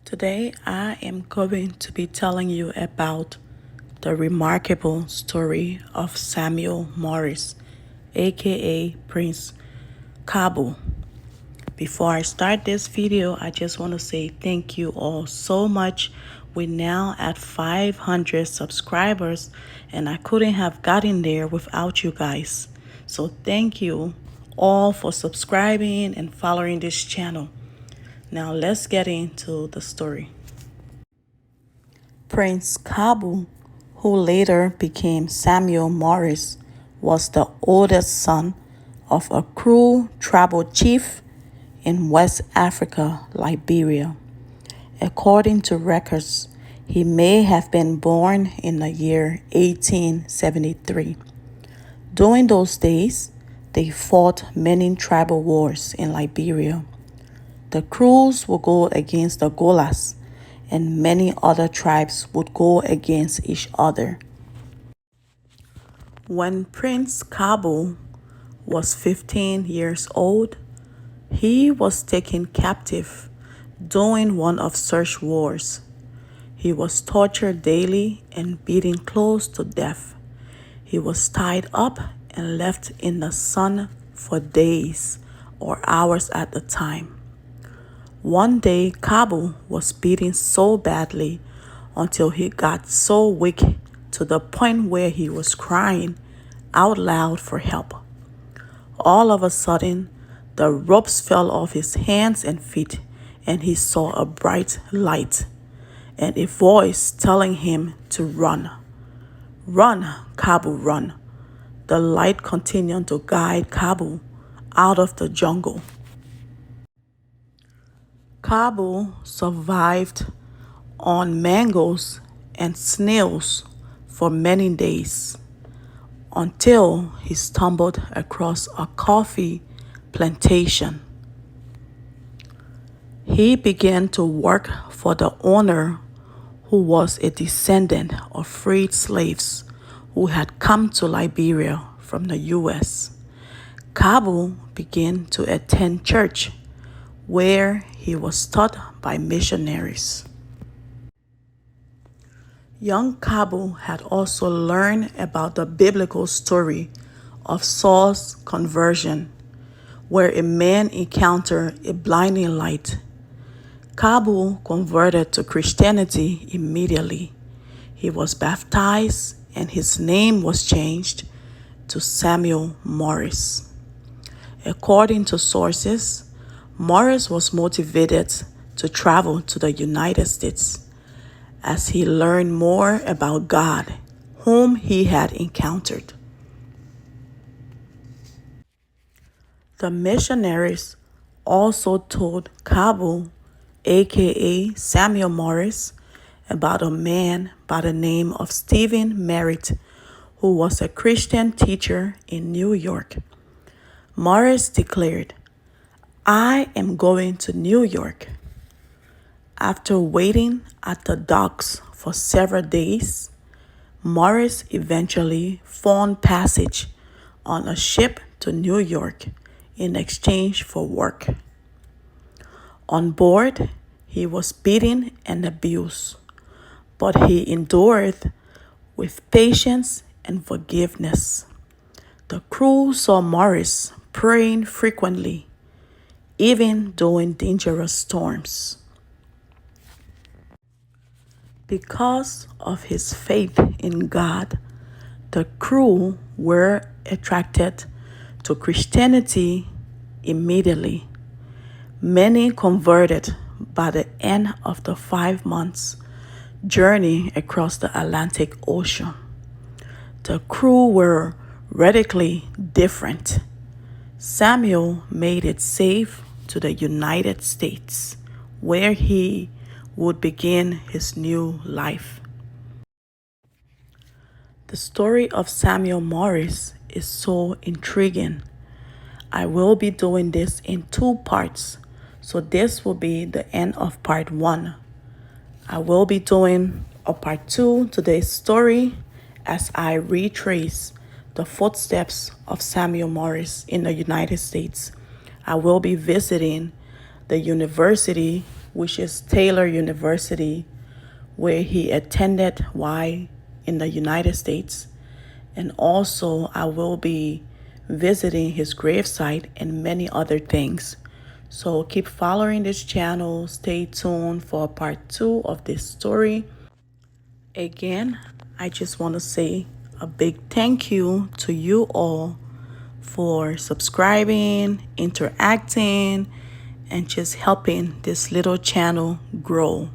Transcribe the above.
Today, I am going to be telling you about the remarkable story of Samuel Morris, aka Prince Kabu. Before I start this video, I just want to say thank you all so much. We're now at 500 subscribers, and I couldn't have gotten there without you guys. So thank you all for subscribing and following this channel. Now let's get into the story. Prince Kabu, who later became Samuel Morris, was the oldest son of a cruel tribal chief in West Africa, Liberia. According to records, he may have been born in the year 1873. During those days, they fought many tribal wars in Liberia. The Crews would go against the Golas, and many other tribes would go against each other. When Prince Kabu was 15 years old, he was taken captive during one of such wars. He was tortured daily and beaten close to death. He was tied up and left in the sun for days or hours at a time. One day, Kabu was beaten so badly until he got so weak to the point where he was crying out loud for help. All of a sudden, the ropes fell off his hands and feet, and he saw a bright light and a voice telling him to run. Run, Kabu, run. The light continued to guide Kabu out of the jungle. Kabu survived on mangoes and snails for many days until he stumbled across a coffee plantation. He began to work for the owner, who was a descendant of freed slaves who had come to Liberia from the U.S. Kabu began to attend church, where he was taught by missionaries. Young Kabu had also learned about the biblical story of Saul's conversion, where a man encountered a blinding light. Kabu converted to Christianity immediately. He was baptized and his name was changed to Samuel Morris. According to sources, Morris was motivated to travel to the United States as he learned more about God, whom he had encountered. The missionaries also told Kabu, aka Samuel Morris, about a man by the name of Stephen Merritt, who was a Christian teacher in New York. Morris declared, "I am going to New York." After waiting at the docks for several days, Morris eventually found passage on a ship to New York in exchange for work. On board, he was beaten and abused, but he endured with patience and forgiveness. The crew saw Morris praying frequently, even during dangerous storms. Because of his faith in God, the crew were attracted to Christianity immediately. Many converted by the end of the 5 months journey across the Atlantic Ocean. The crew were radically different. Samuel made it safe to the United States, where he would begin his new life. The story of Samuel Morris is so intriguing. I will be doing this in 2 parts, so this will be the end of part 1. I will be doing a part 2 to this story as I retrace the footsteps of Samuel Morris in the United States. I will be visiting the university which is Taylor University, where he attended while in the United States. And also, I will be visiting his gravesite and many other things. So keep following this channel. Stay tuned for part 2 of this story. Again, I just want to say a big thank you to you all for subscribing, interacting, and just helping this little channel grow.